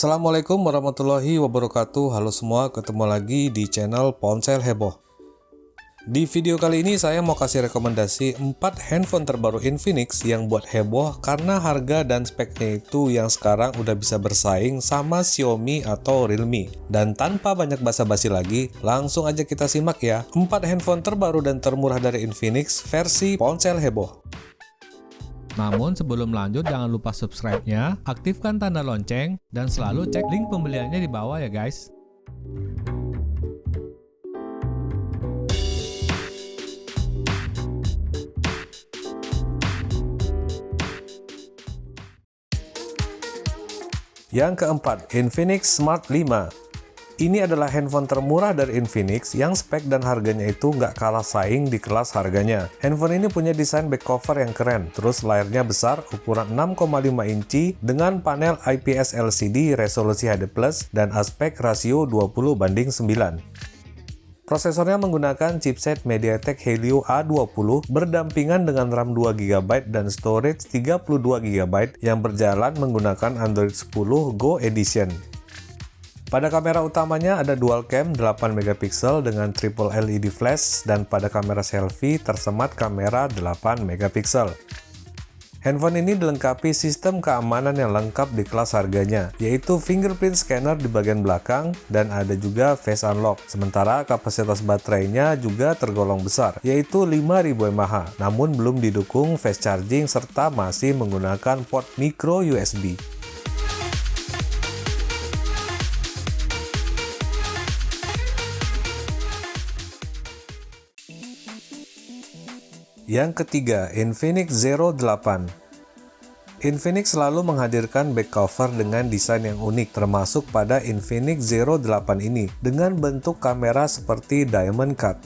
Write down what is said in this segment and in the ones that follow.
Assalamualaikum warahmatullahi wabarakatuh. Halo semua, ketemu lagi di channel Ponsel Heboh. Di video kali ini saya mau kasih rekomendasi 4 handphone terbaru Infinix yang buat heboh karena harga dan speknya itu yang sekarang udah bisa bersaing sama Xiaomi atau Realme. Dan tanpa banyak basa-basi lagi, langsung aja kita simak ya 4 handphone terbaru dan termurah dari Infinix versi Ponsel Heboh. Namun sebelum lanjut jangan lupa subscribe-nya, aktifkan tanda lonceng, dan selalu cek link pembeliannya di bawah ya guys. Yang keempat, Infinix Smart 5. Ini adalah handphone termurah dari Infinix yang spek dan harganya itu nggak kalah saing di kelas harganya. Handphone ini punya desain back cover yang keren, terus layarnya besar, ukuran 6,5 inci dengan panel IPS LCD resolusi HD+, dan aspek rasio 20:9. Prosesornya menggunakan chipset MediaTek Helio A20 berdampingan dengan RAM 2GB dan storage 32GB yang berjalan menggunakan Android 10 Go Edition. Pada kamera utamanya ada dual cam 8MP dengan triple LED flash, dan pada kamera selfie tersemat kamera 8MP. Handphone ini dilengkapi sistem keamanan yang lengkap di kelas harganya, yaitu fingerprint scanner di bagian belakang dan ada juga face unlock. Sementara kapasitas baterainya juga tergolong besar, yaitu 5000 mAh, namun belum didukung fast charging serta masih menggunakan port micro USB. Yang ketiga, Infinix Zero 8. Infinix selalu menghadirkan back cover dengan desain yang unik, termasuk pada Infinix Zero 8 ini, dengan bentuk kamera seperti diamond cut.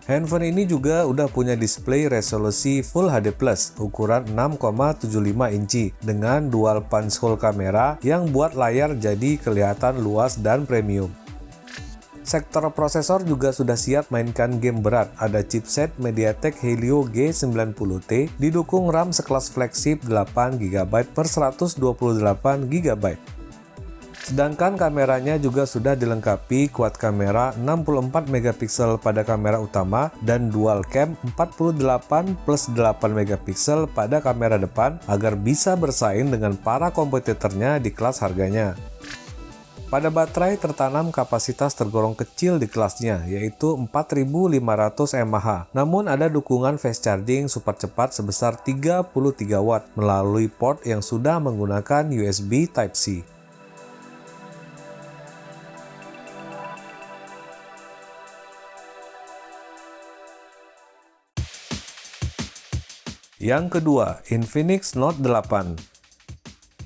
Handphone ini juga udah punya display resolusi Full HD+, ukuran 6,75 inci, dengan dual punch hole kamera yang buat layar jadi kelihatan luas dan premium. Sektor prosesor juga sudah siap mainkan game berat. Ada chipset MediaTek Helio G90T, didukung RAM sekelas flagship 8GB per 128GB. Sedangkan kameranya juga sudah dilengkapi quad kamera 64MP pada kamera utama dan dual cam 48+8MP pada kamera depan agar bisa bersaing dengan para kompetitornya di kelas harganya. Pada baterai tertanam kapasitas tergolong kecil di kelasnya, yaitu 4500 mAh. Namun ada dukungan fast charging super cepat sebesar 33 Watt melalui port yang sudah menggunakan USB Type-C. Yang kedua, Infinix Note 8.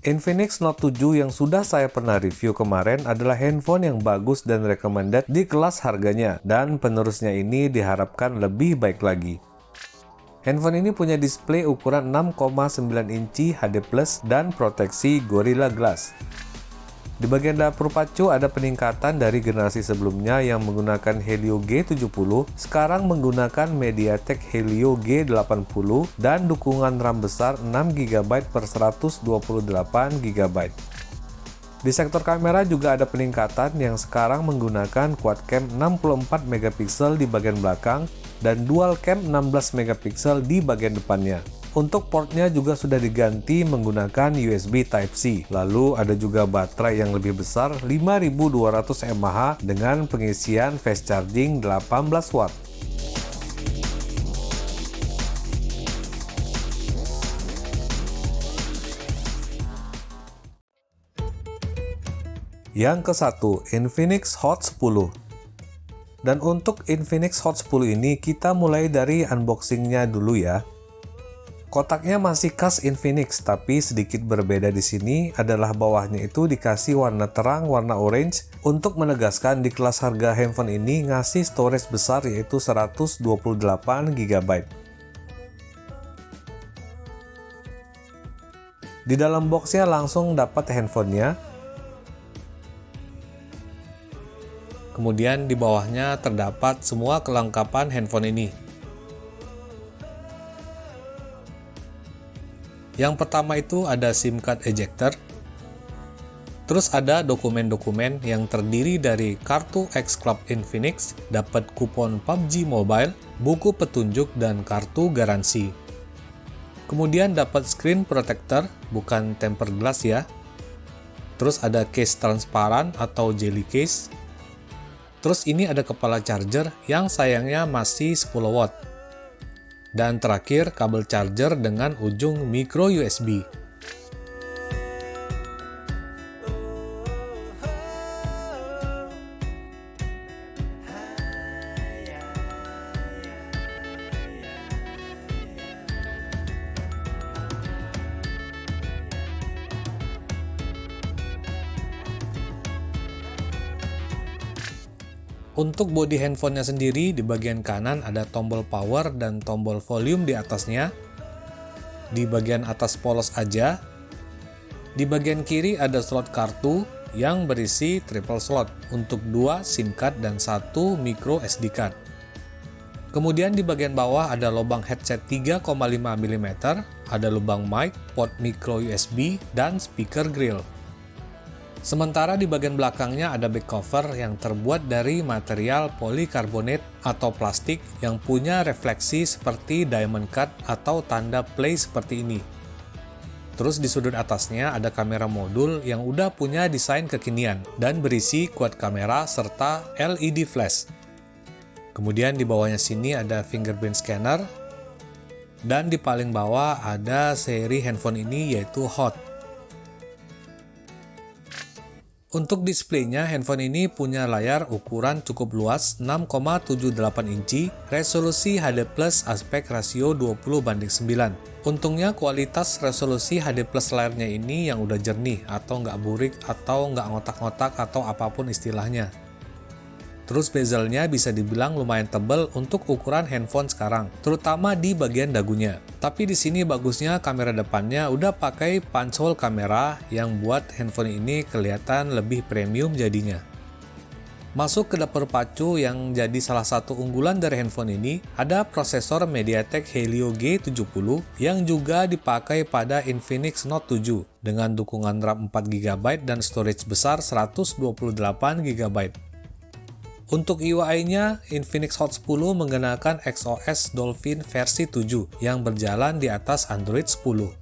Infinix Note 7 yang sudah saya pernah review kemarin adalah handphone yang bagus dan recommended di kelas harganya, dan penerusnya ini diharapkan lebih baik lagi. Handphone ini punya display ukuran 6,9 inci HD+, dan proteksi Gorilla Glass. Di bagian dapur pacu ada peningkatan dari generasi sebelumnya yang menggunakan Helio G70, sekarang menggunakan MediaTek Helio G80 dan dukungan RAM besar 6GB per 128GB. Di sektor kamera juga ada peningkatan yang sekarang menggunakan quad cam 64MP di bagian belakang dan dual cam 16MP di bagian depannya. Untuk portnya juga sudah diganti menggunakan USB Type-C. Lalu ada juga baterai yang lebih besar 5200 mAh dengan pengisian fast charging 18 Watt. Yang ke-1, Infinix Hot 10. Dan untuk Infinix Hot 10 ini kita mulai dari unboxingnya dulu ya. Kotaknya masih khas Infinix, tapi sedikit berbeda di sini adalah bawahnya itu dikasih warna terang, warna orange, untuk menegaskan di kelas harga handphone ini ngasih storage besar yaitu 128GB. Di dalam boxnya langsung dapat handphonenya. Kemudian di bawahnya terdapat semua kelengkapan handphone ini. Yang pertama itu ada SIM card ejector. Terus ada dokumen-dokumen yang terdiri dari kartu X Club Infinix, dapat kupon PUBG Mobile, buku petunjuk, dan kartu garansi. Kemudian dapat screen protector, bukan tempered glass ya. Terus ada case transparan atau jelly case. Terus ini ada kepala charger yang sayangnya masih 10 watt. Dan terakhir kabel charger dengan ujung micro USB. Untuk bodi handphonenya sendiri, di bagian kanan ada tombol power dan tombol volume di atasnya. Di bagian atas polos aja. Di bagian kiri ada slot kartu yang berisi triple slot untuk 2 SIM card dan 1 micro SD card. Kemudian di bagian bawah ada lubang headset 3,5 mm, ada lubang mic, port micro USB, dan speaker grill. Sementara di bagian belakangnya ada back cover yang terbuat dari material polikarbonat atau plastik yang punya refleksi seperti diamond cut atau tanda play seperti ini. Terus di sudut atasnya ada kamera modul yang udah punya desain kekinian dan berisi quad kamera serta LED flash. Kemudian di bawahnya sini ada fingerprint scanner dan di paling bawah ada seri handphone ini yaitu Hot. Untuk displaynya, handphone ini punya layar ukuran cukup luas 6,78 inci, resolusi HD+, aspek rasio 20:9. Untungnya kualitas resolusi HD+ layarnya ini yang udah jernih atau nggak burik atau nggak ngotak-ngotak atau apapun istilahnya. Terus bezelnya bisa dibilang lumayan tebal untuk ukuran handphone sekarang, terutama di bagian dagunya. Tapi di sini bagusnya kamera depannya udah pakai punch hole kamera yang buat handphone ini kelihatan lebih premium jadinya. Masuk ke dapur pacu yang jadi salah satu unggulan dari handphone ini, ada prosesor MediaTek Helio G70 yang juga dipakai pada Infinix Note 7 dengan dukungan RAM 4GB dan storage besar 128GB. Untuk UI-nya, Infinix Hot 10 menggunakan XOS Dolphin versi 7 yang berjalan di atas Android 10.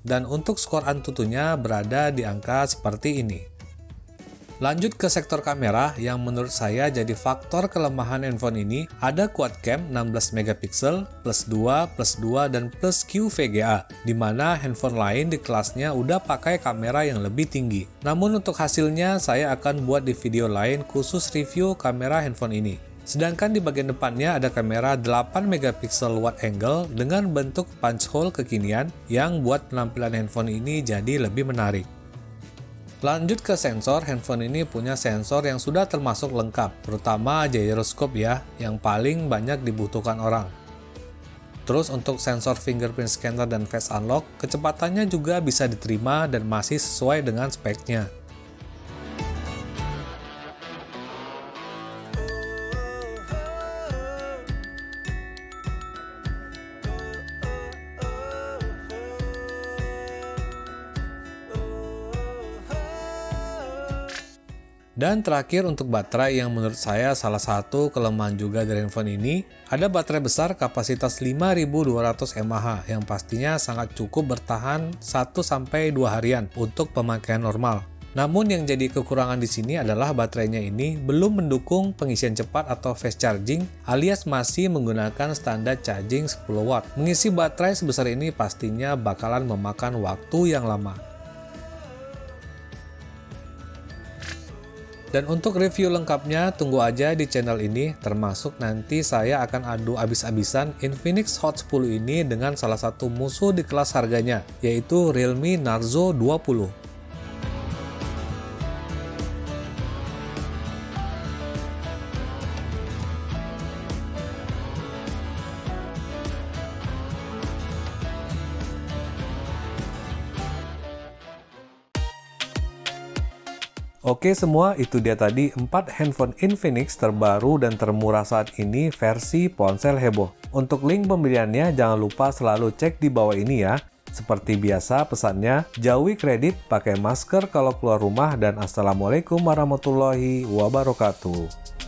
Dan untuk skor Antutunya berada di angka seperti ini. Lanjut ke sektor kamera yang menurut saya jadi faktor kelemahan handphone ini, ada quad cam 16 MP, plus 2, dan plus QVGA, di mana handphone lain di kelasnya udah pakai kamera yang lebih tinggi. Namun untuk hasilnya saya akan buat di video lain khusus review kamera handphone ini. Sedangkan di bagian depannya ada kamera 8 MP wide angle dengan bentuk punch hole kekinian yang buat penampilan handphone ini jadi lebih menarik. Lanjut ke sensor, handphone ini punya sensor yang sudah termasuk lengkap, terutama gyroscope ya, yang paling banyak dibutuhkan orang. Terus untuk sensor fingerprint scanner dan face unlock, kecepatannya juga bisa diterima dan masih sesuai dengan speknya. Dan terakhir untuk baterai yang menurut saya salah satu kelemahan juga dari handphone ini, ada baterai besar kapasitas 5200 mAh yang pastinya sangat cukup bertahan 1-2 harian untuk pemakaian normal. Namun yang jadi kekurangan di sini adalah baterainya ini belum mendukung pengisian cepat atau fast charging alias masih menggunakan standar charging 10 watt. Mengisi baterai sebesar ini pastinya bakalan memakan waktu yang lama. Dan untuk review lengkapnya tunggu aja di channel ini, termasuk nanti saya akan adu abis-abisan Infinix Hot 10 ini dengan salah satu musuh di kelas harganya, yaitu Realme Narzo 20. Oke semua, itu dia tadi 4 handphone Infinix terbaru dan termurah saat ini versi ponsel heboh. Untuk link pembeliannya jangan lupa selalu cek di bawah ini ya. Seperti biasa pesannya, jauhi kredit, pakai masker kalau keluar rumah, dan assalamualaikum warahmatullahi wabarakatuh.